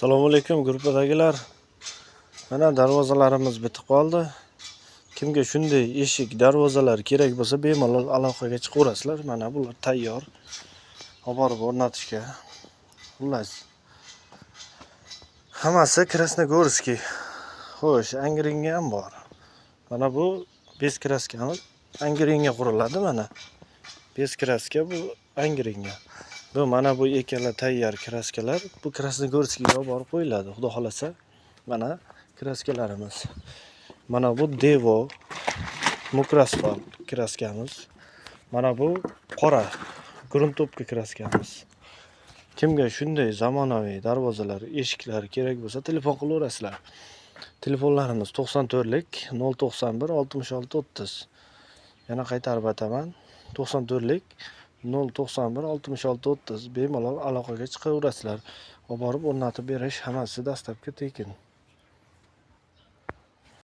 Assalomu alaykum gruppadagilar. Mana darvozalarimiz bitib qoldi. Kimga shunday eshik, darvozalar kerak bo'lsa, bemalol aloqaga chiqaverasizlar. Mana bular tayyor. Olib borib o'rnatishga. Xullas. Hammasi Krasnogorskiy. Xo'sh, Angrenga ham bor. Mana bu bez kraskamiz Angrenga quriladi mana. Bez kraska bu Angrenga. Bu mana bu ikkala tayyor kraskalar bu Krasnogorskiyga olib borib qo'yiladi. Xudo xolasa mana kraskalarimiz. Mana bu Devo Mukrasfalt kraskamiz. Mana bu qora gruntopka kraskamiz. Kimga shunday zamonaviy darvozalar, eshiklar kerak bo'lsa telefon qilaverasizlar. Telefonlarimiz 94lik 091 66 30. Yana qaytarib aytaman. 94lik 091 66 30 bemalol aloqaga chiqaverasizlar. Olib borib o'rnatib berish hammasi dastlabki tekin.